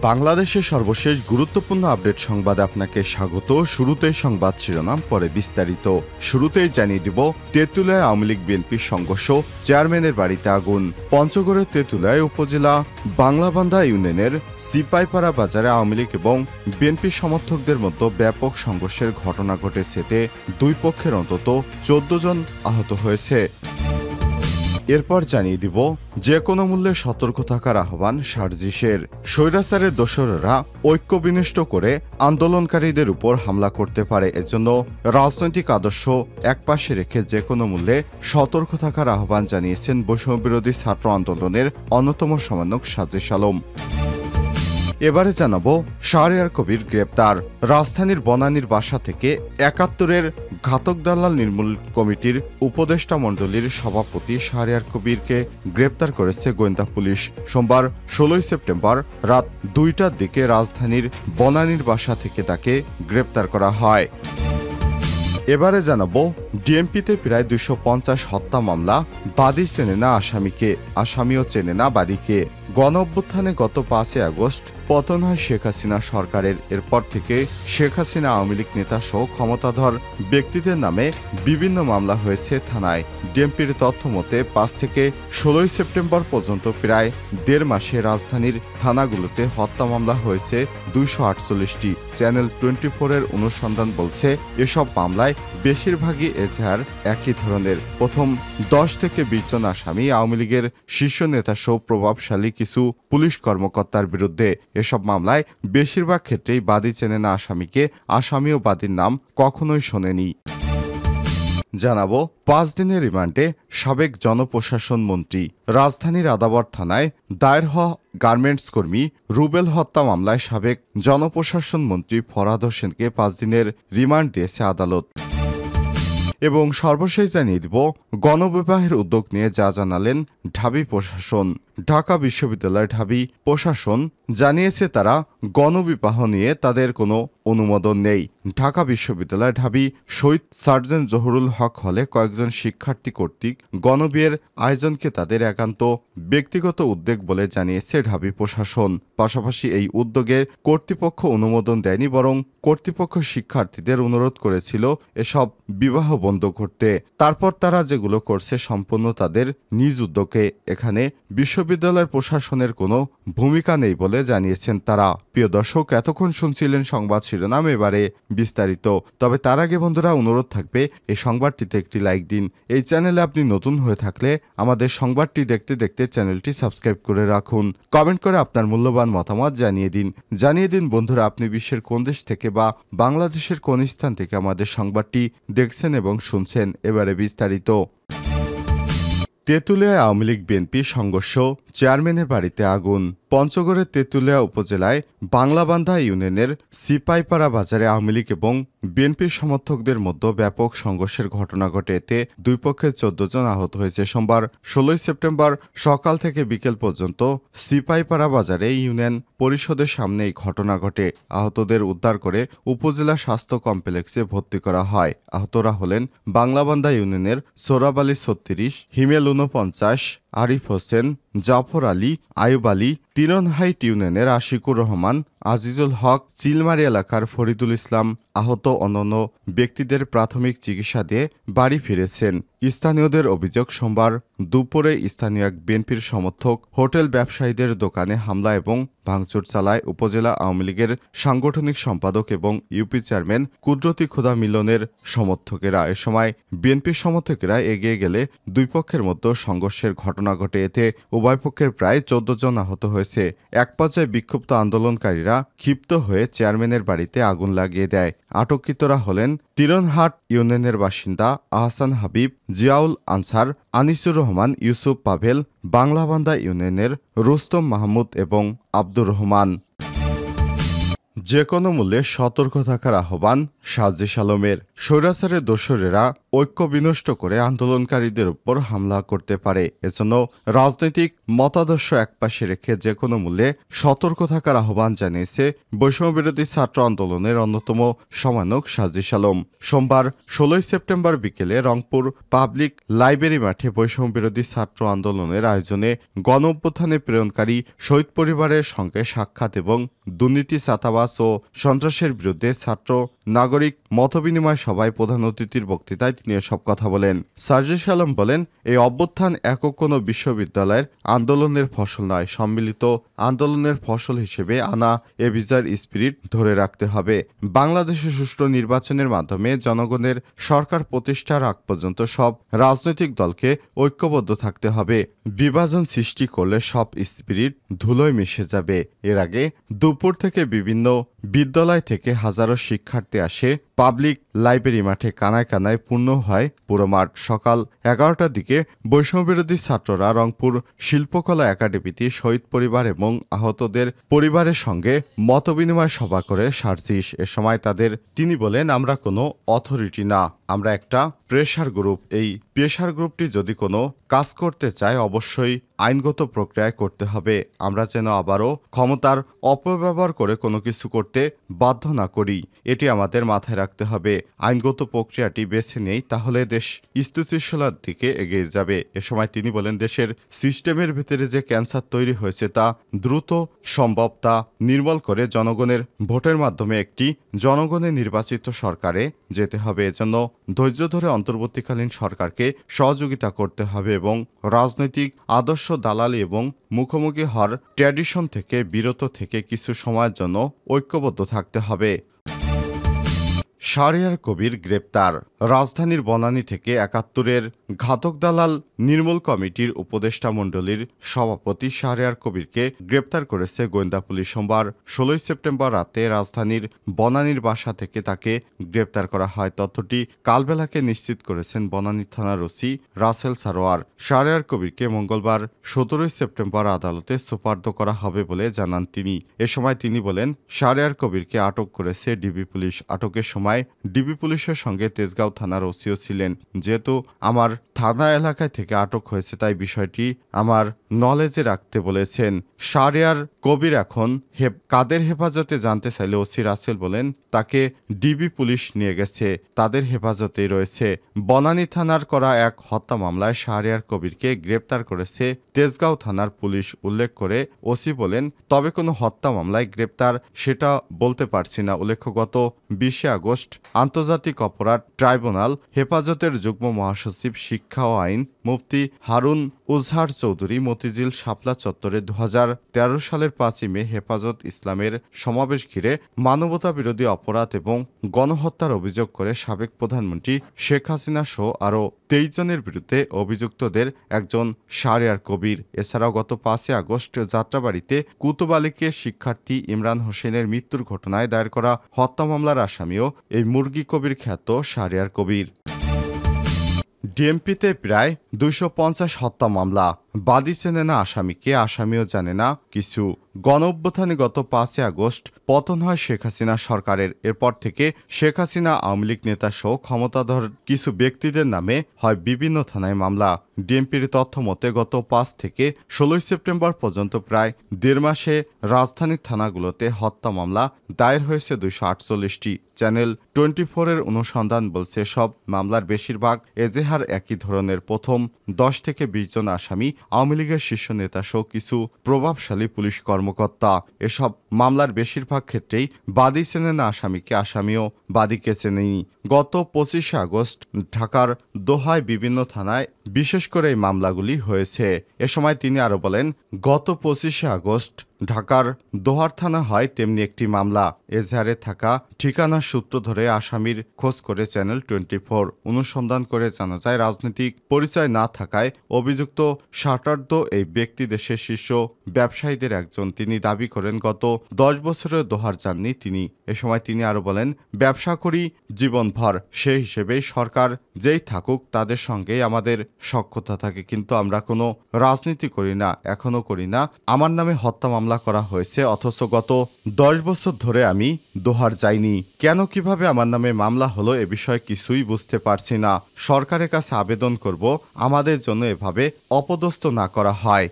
বাংলাদেশের সর্বশেষ গুরুত্বপূর্ণ আপডেট সংবাদে আপনাকে স্বাগত। শুরুতেই সংবাদ শিরোনাম, পরে বিস্তারিত। শুরুতেই জানিয়ে দিব, তেঁতুলিয়ায় আওয়ামী লীগ বিএনপির সংঘর্ষ, চেয়ারম্যানের বাড়িতে আগুন। পঞ্চগড়ের তেঁতুলিয়া উপজেলা বাংলাবান্ধা ইউনিয়নের সিপাইপাড়া বাজারে আওয়ামী লীগ এবং বিএনপি সমর্থকদের মধ্যে ব্যাপক সংঘর্ষের ঘটনা ঘটেছে। এতে দুই পক্ষের অন্তত 14 জন আহত হয়েছে। এরপর জানিয়ে দিব, যে কোনো মূল্যে সতর্ক থাকার আহ্বান সার্জিসের। স্বৈরাচারের দোসররা ঐক্য বিনষ্ট করে আন্দোলনকারীদের উপর হামলা করতে পারে, এজন্য রাজনৈতিক আদর্শ একপাশে রেখে যে কোনো মূল্যে সতর্ক থাকার আহ্বান জানিয়েছেন বৈষম্যবিরোধী ছাত্র আন্দোলনের অন্যতম সমন্বয়ক সাজিস আলম। এবারে জানাবো, শাহরিয়ার কবির গ্রেপ্তার। রাজধানীর বনানীর বাসা থেকে ৭১-এর ঘাতক দালাল নির্মূল কমিটির উপদেষ্টা মণ্ডলীর সভাপতি শাহরিয়ার কবিরকে গ্রেপ্তার করেছে গোয়েন্দা পুলিশ। সোমবার ১৬ সেপ্টেম্বর রাত ২টার দিকে রাজধানীর বনানীর বাসা থেকে তাকে গ্রেপ্তার করা হয়। এবারে জানাবো, ডিএমপিতে প্রায় ২৫০ হত্যা মামলা, বাদী চেনে না আসামিকে, আসামিও চেনে না বাদীকে। গণ অভ্যুত্থানে গত ৫ আগস্ট পতন হয় শেখ হাসিনা সরকারের। এরপর থেকে শেখ হাসিনা আওয়ামী লীগ নেতা সহ ক্ষমতাধর ব্যক্তিদের নামে বিভিন্ন মামলা হয়েছে থানায়। ডিএমপির তথ্য মতে ৫ থেকে ১৬ সেপ্টেম্বর পর্যন্ত প্রায় ১.৫ মাসে রাজধানীর থানাগুলোতে হত্যা মামলা হয়েছে ২৪৮টি। চ্যানেল 24-এর অনুসন্ধান বলছে, এসব মামলায় বেশিরভাগই এজাহার একই ধরনের। প্রথম ১০ থেকে ২০ জন আসামি আওয়ামী লীগের শীর্ষ নেতা সহ প্রভাবশালী কিছু পুলিশ কর্মকর্তার বিরুদ্ধে। এসব মামলায় বেশিরভাগ ক্ষেত্রেই বাদী চেনে না আসামিকে, আসামি ও বাদীর নাম কখনোই শোনেনি। জানাবো, ৫ দিনের রিমান্ডে সাবেক জনপ্রশাসন মন্ত্রী। রাজধানীর আদাবর থানায় দায়ের হওয়া গার্মেন্টস কর্মী রুবেল হত্যা মামলায় সাবেক জনপ্রশাসন মন্ত্রী ফরহাদ হোসেনকে ৫ দিনের রিমান্ড দিয়েছে আদালত। এবং সর্বশেষ জানিয়ে দিব, গণবিবাহের উদ্যোগ নিয়ে যা জানালেন ঢাবি প্রশাসন। ঢাকা বিশ্ববিদ্যালয়ের ঢাবি প্রশাসন জানিয়েছে, তারা গণবিবাহ নিয়ে তাদের কোনো অনুমোদন নেই। ঢাকা বিশ্ববিদ্যালয়ের ঢাবি শহীদ সার্জেন্ট জহুরুল হক হলে কয়েকজন শিক্ষার্থী কর্তৃক গণবিয়ের আয়োজনকে তাদের একান্ত ব্যক্তিগত উদ্যোগ বলে জানিয়েছে ঢাবি প্রশাসন। পাশাপাশি এই উদ্যোগের কর্তৃপক্ষ অনুমোদন দেয়নি, বরং কর্তৃপক্ষ শিক্ষার্থীদের অনুরোধ করেছিল এসব বিবাহ বন্ধ করতে। তারপর তারা যেগুলো করছে সম্পূর্ণ তাদের নিজ উদ্যোগে। এখানে বিশ্ববিদ্যালয়ের প্রশাসনের কোনো ভূমিকা নেই বলে জানিয়েছেন তারা। প্রিয় দর্শক, এতক্ষণ শুনছিলেন সংবাদ শিরোনাম, এবারে বিস্তারিত। তবে তার আগে বন্ধুরা, অনুরোধ থাকবে এই সংবাদটিতে একটি লাইক দিন। এই চ্যানেলে আপনি নতুন হয়ে থাকলে আমাদের সংবাদটি দেখতে দেখতে চ্যানেলটি সাবস্ক্রাইব করে রাখুন। কমেন্ট করে আপনার মূল্যবান মতামত জানিয়ে দিন বন্ধুরা, আপনি বিশ্বের কোন দেশ থেকে বা বাংলাদেশের কোন স্থান থেকে আমাদের সংবাদটি দেখছেন এবং শুনছেন। এবারে বিস্তারিত। তেঁতুলিয়ায় আওয়ামী লীগ বিএনপি সংঘর্ষ, চেয়ারম্যানের বাড়িতে আগুন। পঞ্চগড়ের তেঁতুলিয়া উপজেলায় বাংলাবান্ধা ইউনিয়নের সিপাইপাড়া বাজারে আওয়ামী লীগ এবং বিএনপির সমর্থকদের মধ্যে ব্যাপক সংঘর্ষের ঘটনা ঘটে। এতে দুই পক্ষের 14 জন আহত হয়েছে। সোমবার ১৬ সেপ্টেম্বর সকাল থেকে বিকেল পর্যন্ত সিপাইপাড়া বাজারে ইউনিয়ন পরিষদের সামনে এই ঘটনা ঘটে। আহতদের উদ্ধার করে উপজেলা স্বাস্থ্য কমপ্লেক্সে ভর্তি করা হয়। আহতরা হলেন বাংলাবান্ধা ইউনিয়নের সোরাব আলী ৩৬, হিমেল ৪৯, আরিফ হোসেন, জাফর আলী, আয়ুব আলী, তিরনহাইট ইউনিয়নের আশিকুর রহমান, আজিজুল হক, চিলমারি এলাকার ফরিদুল ইসলাম। আহত অন্যান্য ব্যক্তিদের প্রাথমিক চিকিৎসা দিয়ে বাড়ি ফিরেছেন। স্থানীয়দের অভিযোগ, সোমবার দুপুরে স্থানীয় এক বিএনপির সমর্থক হোটেল ব্যবসায়ীদের দোকানে হামলা এবং ভাঙচুর চালায় উপজেলা আওয়ামী লীগের সাংগঠনিক সম্পাদক এবং ইউপি চেয়ারম্যান কুদরতি খোদা মিলনের সমর্থকেরা। এ সময় বিএনপির সমর্থকেরা এগিয়ে গেলে দুই পক্ষের মধ্যে সংঘর্ষের ঘটনা ঘটে। এতে উভয় পক্ষের প্রায় 14 জন আহত হয়েছে। এক পর্যায়ে বিক্ষুব্ধ আন্দোলনকারীরা ক্ষিপ্ত হয়ে চেয়ারম্যানের বাড়িতে আগুন লাগিয়ে দেয়। আটককৃতরা হলেন তিরনহাট ইউনিয়নের বাসিন্দা আহসান হাবিব, জিয়াউল আনসার, আনিসুর রহমান, ইউসুফ পাভেল, বাংলাবান্ধা ইউনিয়নের রুস্তম মাহমুদ এবং আব্দুর রহমান। যে কোনো মূল্যে সতর্ক থাকার আহ্বান সাজিশ আলমের। স্বৈরাচারের দোসরেরা ঐক্য বিনষ্ট করে আন্দোলনকারীদের উপর হামলা করতে পারে। এজন্য রাজনৈতিক মতাদর্শ একপাশে রেখে যে কোনো মূল্যে সতর্ক থাকার আহ্বান জানিয়েছে বৈষম্যবিরোধী ছাত্র আন্দোলনের অন্যতম সমন্বয়ক সাজিশ আলম। সোমবার 16 সেপ্টেম্বর বিকেলে রংপুর পাবলিক লাইব্রেরি মাঠে বৈষম্যবিরোধী ছাত্র আন্দোলনের আয়োজনে গণ অভ্যুত্থানে প্রেরণকারী শহীদ পরিবারের সঙ্গে সাক্ষাৎ এবং দুর্নীতি, চাঁদাবাজ ও সন্ত্রাসের বিরুদ্ধে ছাত্র নাগরিক মতবিনিময় সভায় প্রধান অতিথির বক্তৃতায় তিনি এসব কথা বলেন। সাজিশ আলম বলেন, এই অভ্যুত্থান একক কোনো বিশ্ববিদ্যালয়ের আন্দোলনের ফসল নয়, সম্মিলিত আন্দোলনের ফসল হিসেবে আনা এ বিজয়ের স্পিরিট ধরে রাখতে হবে। বাংলাদেশে সুষ্ঠু নির্বাচনের মাধ্যমে জনগণের সরকার প্রতিষ্ঠার আগ পর্যন্ত সব রাজনৈতিক দলকে ঐক্যবদ্ধ থাকতে হবে। বিভাজন সৃষ্টি করলে সব স্পিরিট ধুলোয় মিশে যাবে। এর আগে দুপুর থেকে বিভিন্ন বিদ্যালয় থেকে হাজারো শিক্ষার্থী আসে পাবলিক লাইব্রেরি মাঠে। কানায় কানায় পূর্ণ হয় পুরো মাঠ। সকাল 11টার দিকে বৈষম্যবিরোধী ছাত্ররা রংপুর শিল্পকলা একাডেমিতে শহীদ পরিবার এবং আহতদের পরিবারের সঙ্গে মতবিনিময় সভা করে সার্জিস। এ সময় তিনি বলেন, আমরা কোনো অথরিটি না, আমরা একটা প্রেশার গ্রুপ। এই প্রেশার গ্রুপটি যদি কোনো কাজ করতে চায় অবশ্যই আইনগত প্রক্রিয়ায় করতে হবে। আমরা যেন আবারও ক্ষমতার অপব্যবহার করে কোনো কিছু করতে বাধ্য না করি, এটি আমাদের মাথায় রাখতে হবে। আইনগত প্রক্রিয়াটি বেছে নেই, তাহলে দেশ স্থিতিশীলতার দিকে এগিয়ে যাবে। এ সময় তিনি বলেন, দেশের সিস্টেমের ভিতরে যে ক্যান্সার তৈরি হয়েছে তা দ্রুত সম্ভব তা নির্মূল করে জনগণের ভোটের মাধ্যমে একটি জনগণের নির্বাচিত সরকারে যেতে হবে। এজন্য ধৈর্য ধরে অন্তর্বর্তীকালীন সরকারকে সহযোগিতা করতে হবে এবং রাজনৈতিক আদর্শ দালালি এবং মুখোমুখি হওয়ার ট্র্যাডিশন থেকে বিরত থেকে কিছু সময়ের জন্য ঐক্যবদ্ধ থাকতে হবে। শাহরিয়ার কবির গ্রেপ্তার। রাজধানীর বনানী থেকে ৭১-এর ঘাতক দালাল নির্মূল কমিটির উপদেষ্টা মণ্ডলীর সভাপতি শাহরিয়ার কবিরকে গ্রেপ্তার করেছে গোয়েন্দা পুলিশ। সোমবার 16 সেপ্টেম্বর রাতে রাজধানীর বনানীর বাসা থেকে তাকে গ্রেপ্তার করা হয়। তথ্যটি কালবেলাকে নিশ্চিত করেছেন বনানী থানার ওসি রাসেল সারোয়ার। শাহরিয়ার কবিরকে মঙ্গলবার 17 সেপ্টেম্বর আদালতে সোপর্দ করা হবে বলে জানান তিনি। এ সময় তিনি বলেন, শাহরিয়ার কবিরকে আটক করেছে ডিবি পুলিশ। আটকের সময় ডিবি পুলিশের সঙ্গে তেজগাঁও থানার ওসিও ছিলেন। যেহেতু আমার থানা এলাকায় থেকে আটক হয়েছে তাই বিষয়টি আমার নলেজে রাখতে বলেছেন। শাহরিয়ার কবির এখন কাদের হেফাজতে জানতে চাইলে ওসি রাসেল বলেন, তাকে ডিবি পুলিশ নিয়ে গেছে, তাদের হেফাজতেই রয়েছে। বনানী থানার করা এক হত্যা মামলায় শাহরিয়ার কবিরকে গ্রেপ্তার করেছে তেজগাঁও থানার পুলিশ উল্লেখ করে ওসি বলেন, তবে কোনো হত্যা মামলায় গ্রেপ্তার সেটা বলতে পারছি না। উল্লেখ্য, গত 20 আগস্ট আন্তর্জাতিক অপরাধ ট্রাইব্যুনাল হেফাজতের যুগ্ম মহাসচিব শিক্ষা ও আইন মুফতি হারুন উজহার চৌধুরী মতিঝিল শাপলা চত্বরে 2013 সালের 5 মে হেফাজত ইসলামের সমাবেশ ঘিরে মানবতা বিরোধী অপরাধ এবং গণহত্যার অভিযোগ করে সাবেক প্রধানমন্ত্রী শেখ হাসিনা সহ আরও 23 জনের বিরুদ্ধে অভিযুক্তদের একজন শাহরিয়ার কবির। এছাড়াও গত 5 আগস্ট যাত্রাবাড়িতে কুতুব আলীকে শিক্ষার্থী ইমরান হোসেনের মৃত্যুর ঘটনায় দায়ের করা হত্যা মামলার আসামিও এই মুরগি কবির খ্যাত শাহরিয়ার কবির। ডিএমপিতে প্রায় 250 হত্যা মামলা, বাদী চেনে না আসামিকে, আসামিও জানে না কিছু। গণঅভ্যুত্থানে গত 5 আগস্ট পতন হয় শেখ হাসিনা সরকারের। এরপর থেকে শেখ হাসিনা আওয়ামী লীগ নেতা সহ ক্ষমতাধর কিছু ব্যক্তিদের নামে হয় বিভিন্ন থানায় মামলা। ডিএমপির তথ্য মতে গত 5 থেকে 16 সেপ্টেম্বর পর্যন্ত প্রায় 1.5 মাসে রাজধানীর থানাগুলোতে হত্যা মামলা দায়ের হয়েছে 248টি। চ্যানেল 24 এর অনুসন্ধান বলছে, সব মামলার বেশিরভাগ এজেহার একই ধরনের। প্রথম 10 থেকে 20 জন আসামি আওয়ামী লীগের শীর্ষ নেতা সহ কিছু প্রভাবশালী পুলিশ কর্মকর্তা। এসব মামলার বেশিরভাগ ক্ষেত্রেই বাদী চেনে না আসামিকে, আসামিও বাদীকে চেনেনি। গত 25 আগস্ট ঢাকার দোহায় বিভিন্ন থানায় বিশেষ করে এই মামলাগুলি হয়েছে। এ সময় তিনি আরও বলেন, গত 25 আগস্ট ঢাকার দোহার থানা হয় তেমনি একটি মামলা। এজাহারে থাকা ঠিকানার সূত্র ধরে আসামির খোঁজ করে চ্যানেল 24 অনুসন্ধান করে জানা যায়, রাজনৈতিক পরিচয় না থাকায় অভিযুক্ত শাটার্দ এই ব্যক্তি দেশের শীর্ষ ব্যবসায়ীদের একজন। তিনি দাবি করেন গত 10 বছরের দোহার যাননি তিনি। এ সময় তিনি আরও বলেন, ব্যবসা করি জীবনভর, সেই হিসেবেই সরকার যেই থাকুক তাদের সঙ্গেই আমাদের সখ্যতা থাকে, কিন্তু আমরা কোনো রাজনীতি করি না, এখনো করি না। আমার নামে হত্যা মামলা মামলা করা হয়েছে, অথচ গত 10 বছর ধরে আমি দোহার যাইনি। কেন কিভাবে আমার নামে মামলা হলো এ বিষয়ে কিছুই বুঝতে পারছি না। সরকারের কাছে আবেদন করব আমাদের জন্য এভাবে অপদস্থ না করা হয়।